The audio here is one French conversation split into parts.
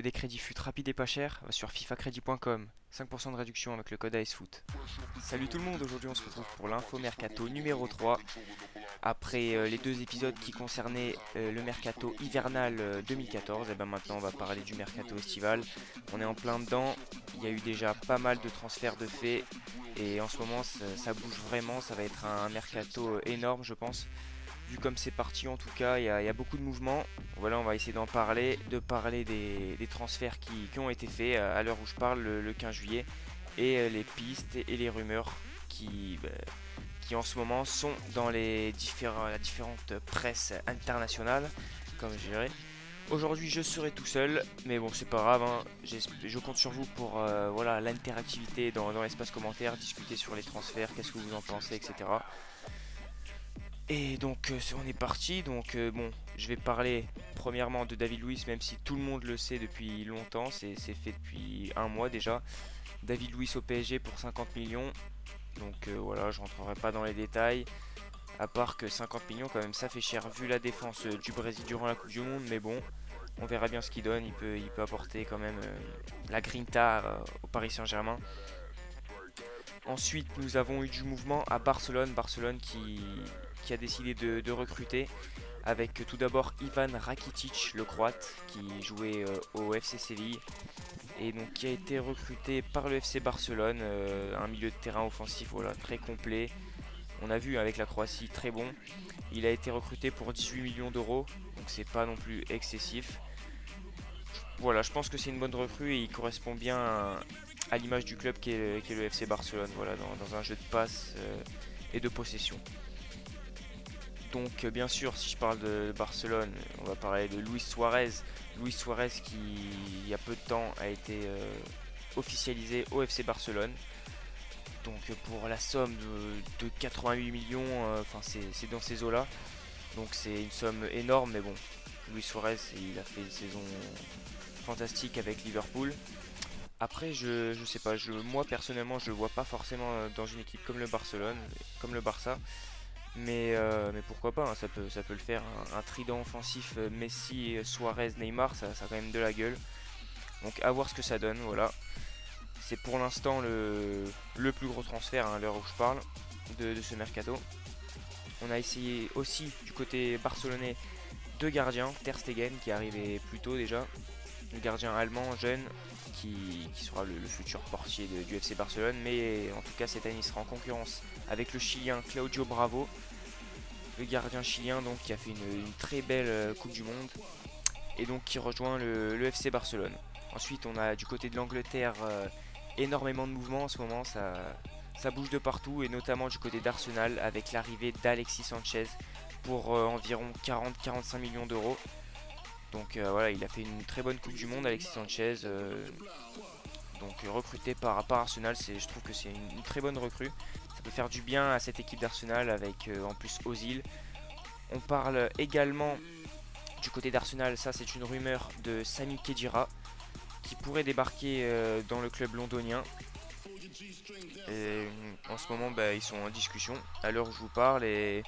veux des crédits fut rapides et pas chers, va sur fifacredit.com. 5% de réduction avec le code ASFOOT. Salut tout le monde, aujourd'hui on se retrouve pour l'info mercato numéro 3. Après les deux épisodes qui concernaient le mercato hivernal 2014, et ben maintenant on va parler du mercato estival. On est en plein dedans, il y a eu déjà pas mal de transferts de faits et en ce moment ça bouge vraiment, ça va être un mercato énorme je pense. Vu comme c'est parti en tout cas, il y a beaucoup de mouvements. Voilà, on va essayer d'en parler, de parler des transferts qui ont été faits à l'heure où je parle le 15 juillet et les pistes et les rumeurs qui en ce moment sont dans la différente presse internationale, comme je dirais. Aujourd'hui je serai tout seul, mais bon c'est pas grave, hein. Je compte sur vous pour voilà, l'interactivité dans l'espace commentaire, discuter sur les transferts, qu'est-ce que vous en pensez, etc. Et donc on est parti, donc bon, je vais parler premièrement de David Luiz, même si tout le monde le sait depuis longtemps, c'est fait depuis un mois déjà. David Luiz au PSG pour 50 millions, donc voilà, je rentrerai pas dans les détails, à part que 50 millions quand même ça fait cher vu la défense du Brésil durant la Coupe du Monde, mais bon, on verra bien ce qu'il donne, il peut apporter quand même la grinta au Paris Saint-Germain. Ensuite, nous avons eu du mouvement à Barcelone, qui a décidé de recruter avec tout d'abord Ivan Rakitic, le croate, qui jouait au FC Séville et donc qui a été recruté par le FC Barcelone, un milieu de terrain offensif voilà, très complet. On a vu avec la Croatie très bon. Il a été recruté pour 18 millions d'euros, donc c'est pas non plus excessif. Voilà, je pense que c'est une bonne recrue et il correspond bien à l'image du club qu'est le FC Barcelone, voilà, dans un jeu de passe et de possession. Donc bien sûr, si je parle de Barcelone, on va parler de Luis Suarez. Luis Suarez qui, il y a peu de temps, a été officialisé au FC Barcelone. Donc pour la somme de 88 millions, enfin c'est dans ces eaux-là. Donc c'est une somme énorme, mais bon, Luis Suarez, il a fait une saison fantastique avec Liverpool. Après, je sais pas, moi personnellement, je le vois pas forcément dans une équipe comme le Barcelone, comme le Barça. Mais pourquoi pas, hein, ça peut le faire. Un trident offensif Messi, Suarez, Neymar, ça a quand même de la gueule. Donc à voir ce que ça donne, voilà. C'est pour l'instant le plus gros transfert hein, à l'heure où je parle de ce mercato. On a essayé aussi du côté barcelonais deux gardiens, Ter Stegen qui est arrivé plus tôt déjà. Le gardien allemand jeune qui sera le futur portier du FC Barcelone, mais en tout cas cette année il sera en concurrence avec le chilien Claudio Bravo, le gardien chilien donc qui a fait une très belle Coupe du Monde et donc qui rejoint le FC Barcelone. Ensuite on a du côté de l'Angleterre énormément de mouvements en ce moment, ça bouge de partout et notamment du côté d'Arsenal avec l'arrivée d'Alexis Sanchez pour environ 40-45 millions d'euros. Donc voilà, il a fait une très bonne Coupe du Monde, Alexis Sanchez. Donc recruté par Arsenal, je trouve que c'est une très bonne recrue. Ça peut faire du bien à cette équipe d'Arsenal avec en plus Ozil. On parle également du côté d'Arsenal, ça c'est une rumeur de Sami Khedira qui pourrait débarquer dans le club londonien. Et en ce moment ils sont en discussion à l'heure où je vous parle et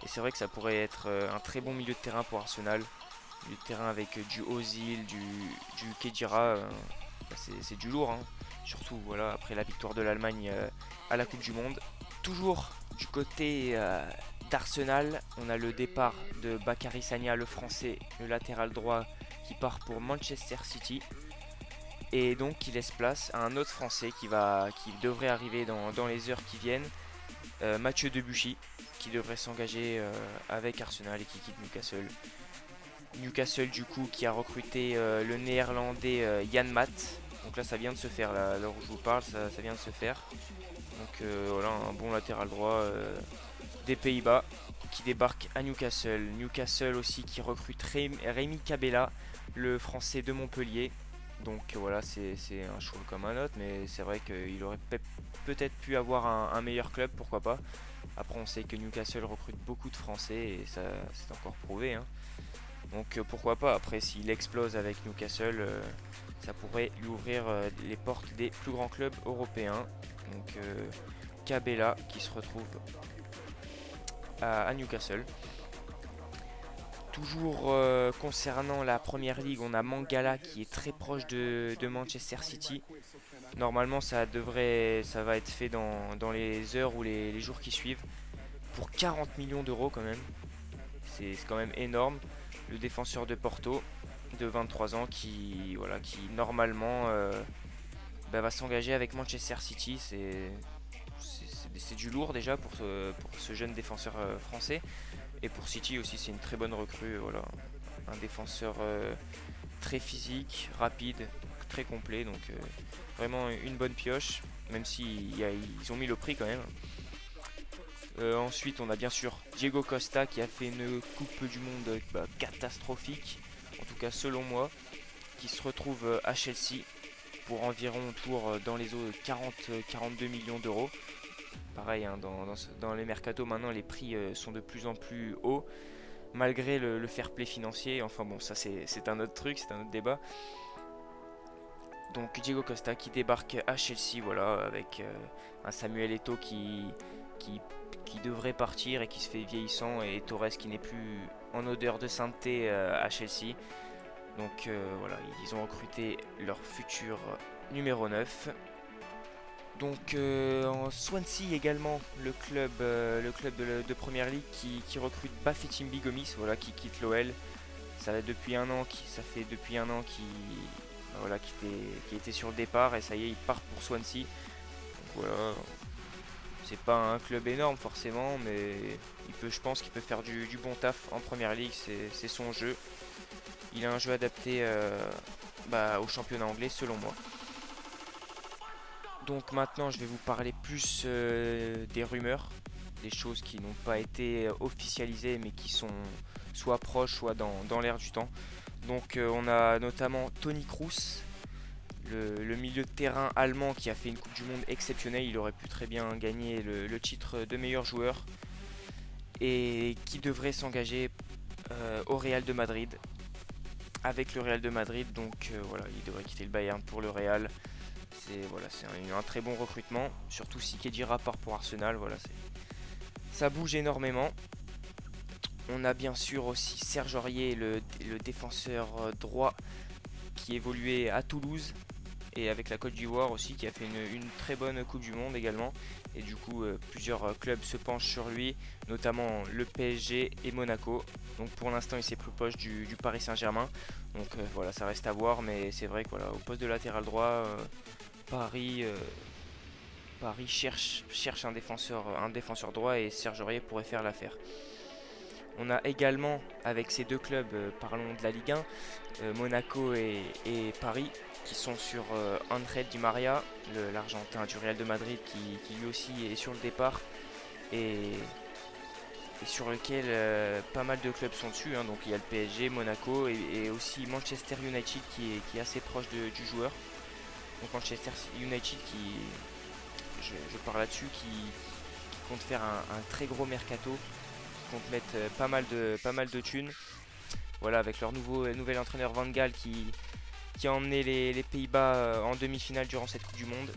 c'est vrai que ça pourrait être un très bon milieu de terrain pour Arsenal. Du terrain avec du Ozil, du Khedira, c'est du lourd, hein. Surtout voilà, après la victoire de l'Allemagne à la Coupe du Monde. Toujours du côté d'Arsenal, on a le départ de Bakary Sagna, le français, le latéral droit qui part pour Manchester City. Et donc qui laisse place à un autre français qui devrait arriver dans les heures qui viennent, Mathieu Debuchy, qui devrait s'engager avec Arsenal et qui quitte Newcastle. Newcastle du coup qui a recruté le néerlandais Jan Maat. Donc là ça vient de se faire, là, à l'heure où je vous parle, ça vient de se faire. Donc voilà, un bon latéral droit des Pays-Bas qui débarque à Newcastle. Newcastle aussi qui recrute Rémi Cabella, le français de Montpellier. Donc voilà, c'est un choix comme un autre, mais c'est vrai qu'il aurait peut-être pu avoir un meilleur club, pourquoi pas. Après on sait que Newcastle recrute beaucoup de français et ça c'est encore prouvé, hein. Donc pourquoi pas, après s'il explose avec Newcastle, ça pourrait lui ouvrir les portes des plus grands clubs européens. Donc Cabella qui se retrouve à Newcastle. Toujours concernant la première ligue, on a Mangala qui est très proche de Manchester City. Normalement, ça va être fait dans les heures ou les jours qui suivent. Pour 40 millions d'euros quand même. C'est quand même énorme. Le défenseur de Porto de 23 ans qui normalement va s'engager avec Manchester City. C'est du lourd déjà pour ce jeune défenseur français. Et pour City aussi, c'est une très bonne recrue. Voilà. Un défenseur très physique, rapide, très complet. Donc vraiment une bonne pioche, même si ils ont mis le prix quand même. Ensuite, on a bien sûr Diego Costa qui a fait une Coupe du Monde catastrophique, en tout cas selon moi, qui se retrouve à Chelsea pour environ autour dans les eaux de 40-42 millions d'euros. Pareil, hein, dans les mercatos maintenant, les prix sont de plus en plus hauts, malgré le fair play financier. Enfin bon, ça c'est un autre truc, c'est un autre débat. Donc Diego Costa qui débarque à Chelsea, voilà, avec un Samuel Eto'o qui devrait partir et qui se fait vieillissant, et Torres qui n'est plus en odeur de sainteté à Chelsea. Donc voilà, ils ont recruté leur futur numéro 9. Donc en Swansea également, le club de Première Ligue qui recrute Bafétimbi Gomis, voilà, qui quitte l'OL. Ça fait depuis un an qui était sur le départ, et ça y est, il part pour Swansea. Donc voilà, c'est pas un club énorme forcément, mais je pense qu'il peut faire du bon taf en Première Ligue, c'est son jeu. Il a un jeu adapté au championnat anglais selon moi. Donc maintenant je vais vous parler plus des rumeurs, des choses qui n'ont pas été officialisées mais qui sont soit proches, soit dans l'air du temps. Donc on a notamment Toni Kroos, le milieu de terrain allemand qui a fait une Coupe du Monde exceptionnelle. Il aurait pu très bien gagner le titre de meilleur joueur, et qui devrait s'engager au Real de Madrid, avec le Real de Madrid. Donc voilà, il devrait quitter le Bayern pour le Real. C'est un très bon recrutement, surtout si Khedira part pour Arsenal. Voilà, ça bouge énormément. On a bien sûr aussi Serge Aurier, le défenseur droit qui évoluait à Toulouse et avec la Côte d'Ivoire aussi, qui a fait une très bonne Coupe du Monde également. Et du coup, plusieurs clubs se penchent sur lui, notamment le PSG et Monaco. Donc pour l'instant, il s'est plus proche du Paris Saint-Germain. Donc voilà, ça reste à voir, mais c'est vrai que voilà, au poste de latéral droit, Paris cherche un défenseur droit, et Serge Aurier pourrait faire l'affaire. On a également, avec ces deux clubs, parlons de la Ligue 1, Monaco et Paris, qui sont sur Ángel Di María, l'Argentin du Real de Madrid, qui lui aussi est sur le départ, et sur lequel pas mal de clubs sont dessus, hein. Donc il y a le PSG, Monaco et aussi Manchester United qui est assez proche du joueur. Donc Manchester United je parle là-dessus, qui compte faire un très gros mercato, qui compte mettre pas mal de thunes. Voilà, avec leur nouvel entraîneur Van Gaal qui a emmené les Pays-Bas en demi-finale durant cette Coupe du Monde.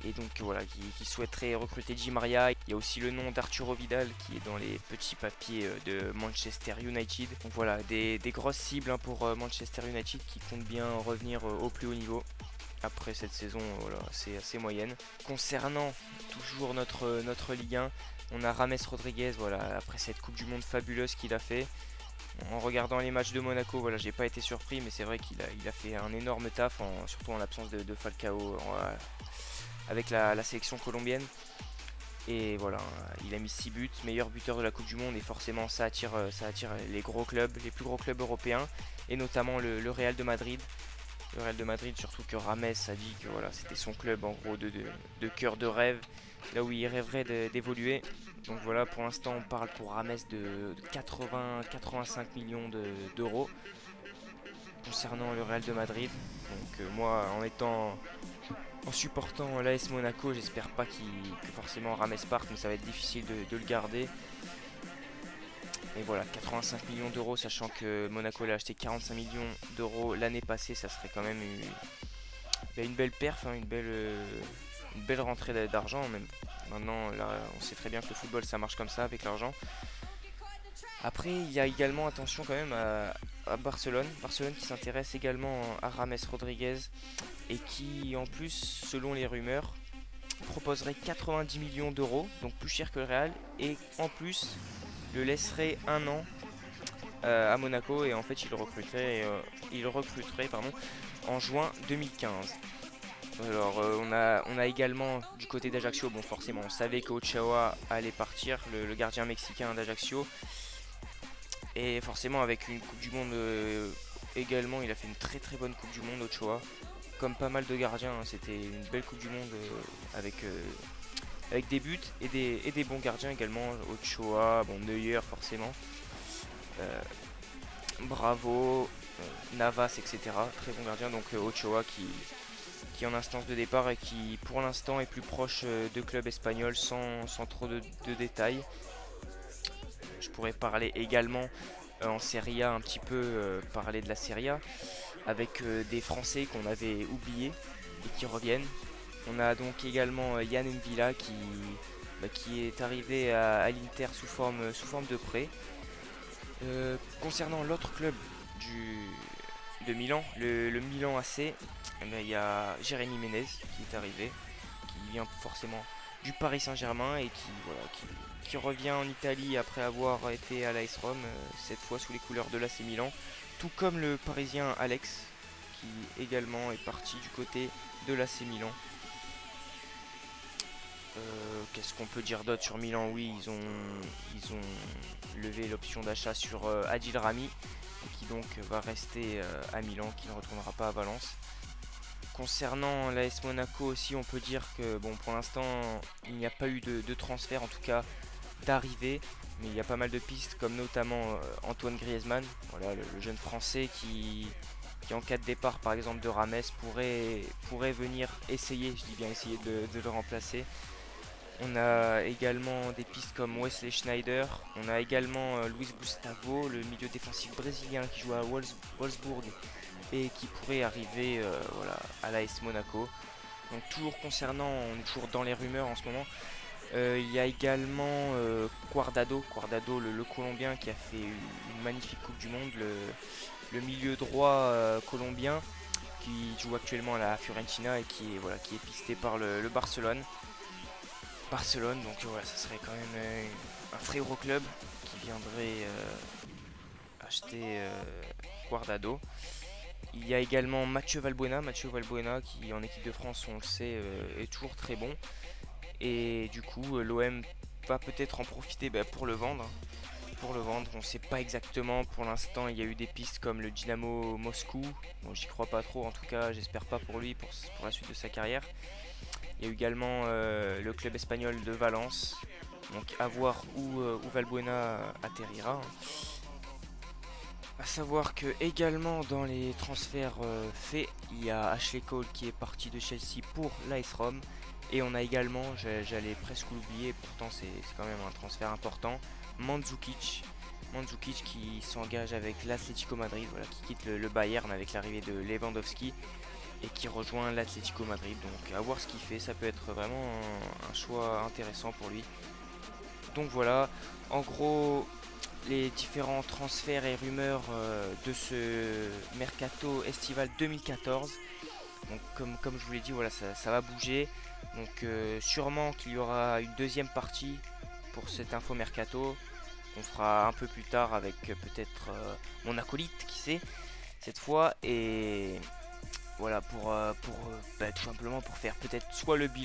Et donc voilà, qui souhaiterait recruter Di Maria. Il y a aussi le nom d'Arturo Vidal qui est dans les petits papiers de Manchester United. Donc voilà, des grosses cibles, hein, pour Manchester United, qui compte bien revenir au plus haut niveau après cette saison, voilà, c'est assez moyenne. Concernant toujours notre Ligue 1, on a James Rodriguez, voilà, après cette Coupe du Monde fabuleuse qu'il a fait. En regardant les matchs de Monaco, voilà, j'ai pas été surpris, mais c'est vrai qu'il a fait un énorme taf, surtout en l'absence de Falcao avec la sélection colombienne. Et voilà, il a mis 6 buts, meilleur buteur de la Coupe du Monde, et forcément ça attire les gros clubs, les plus gros clubs européens, et notamment le Real de Madrid. Le Real de Madrid, surtout que Rames a dit que voilà, c'était son club en gros de cœur de rêve, là où il rêverait d'évoluer. Donc voilà, pour l'instant on parle pour Rames de 80-85 millions d'euros concernant le Real de Madrid. Donc moi, en supportant l'AS Monaco, j'espère pas que forcément Rames parte, mais ça va être difficile de le garder. Et voilà, 85 millions d'euros, sachant que Monaco l'a acheté 45 millions d'euros l'année passée, ça serait quand même une belle perf, hein, une belle rentrée d'argent. Même maintenant, là, on sait très bien que le football ça marche comme ça avec l'argent. Après, il y a également attention quand même à Barcelone. Barcelone qui s'intéresse également à Rames Rodriguez et qui, en plus, selon les rumeurs, proposerait 90 millions d'euros, donc plus cher que le Real, et en plus le laisserait un an à Monaco et en fait il recruterait pardon, en juin 2015. Alors on a également du côté d'Ajaccio, bon forcément on savait que Ochoa allait partir, le gardien mexicain d'Ajaccio, et forcément avec une Coupe du Monde également, il a fait une très bonne Coupe du Monde Ochoa, comme pas mal de gardiens, hein, c'était une belle Coupe du Monde avec des buts et des bons gardiens également, Ochoa, bon Neuer forcément, euh, Bravo, Navas, etc. Très bon gardien, donc Ochoa qui est en instance de départ et qui pour l'instant est plus proche de club espagnol sans trop de détails. Je pourrais parler également en Serie A un petit peu, parler de la Serie A avec des Français qu'on avait oubliés et qui reviennent. On a donc également Yann M'Vila qui est arrivé à l'Inter sous forme de prêt. Concernant l'autre club de Milan, le Milan AC, il y a Jérémy Ménez qui est arrivé, qui vient forcément du Paris Saint-Germain et qui revient en Italie après avoir été à l'AS Rome, cette fois sous les couleurs de l'AC Milan, tout comme le Parisien Alex, qui également est parti du côté de l'AC Milan. Qu'est-ce qu'on peut dire d'autre sur Milan? Oui, ils ont levé l'option d'achat sur Adil Rami, qui donc va rester à Milan, qui ne retournera pas à Valence. Concernant l'AS Monaco aussi, on peut dire que bon, pour l'instant, il n'y a pas eu de transfert, en tout cas d'arrivée, mais il y a pas mal de pistes, comme notamment Antoine Griezmann, voilà, le jeune Français qui en cas de départ par exemple de Rames pourrait venir essayer, je dis bien essayer de le remplacer. On a également des pistes comme Wesley Schneider. On a également Luis Gustavo, le milieu défensif brésilien qui joue à Wolfsburg et qui pourrait arriver voilà, à l'AS Monaco. Donc toujours concernant, on est toujours dans les rumeurs en ce moment. Il y a également Guardado, le Colombien qui a fait une magnifique Coupe du Monde, le milieu droit colombien qui joue actuellement à la Fiorentina et qui est pisté par le Barcelone. Donc voilà, ça serait quand même un très gros club qui viendrait acheter Guardado. Il y a également Mathieu Valbuena qui en équipe de France, on le sait, est toujours très bon. Et du coup, l'OM va peut-être en profiter pour le vendre. On ne sait pas exactement. Pour l'instant, il y a eu des pistes comme le Dynamo Moscou. Bon, j'y crois pas trop, en tout cas, j'espère pas pour lui, pour la suite de sa carrière. Il y a eu également le club espagnol de Valence. Donc à voir où Valbuena atterrira. A savoir que également dans les transferts faits, il y a Ashley Cole qui est parti de Chelsea pour l'AS Rome. Et on a également, j'allais presque l'oublier, pourtant c'est quand même un transfert important, Mandzukic qui s'engage avec l'Atlético Madrid, voilà, qui quitte le Bayern avec l'arrivée de Lewandowski et qui rejoint l'Atlético Madrid. Donc à voir ce qu'il fait, ça peut être vraiment un choix intéressant pour lui. Donc voilà, en gros les différents transferts et rumeurs de ce mercato estival 2014. Donc comme je vous l'ai dit, voilà, ça va bouger. Donc sûrement qu'il y aura une deuxième partie pour cet info mercato. On fera un peu plus tard avec peut-être mon acolyte, qui sait, cette fois. Et voilà, pour tout simplement pour faire peut-être soit le bilan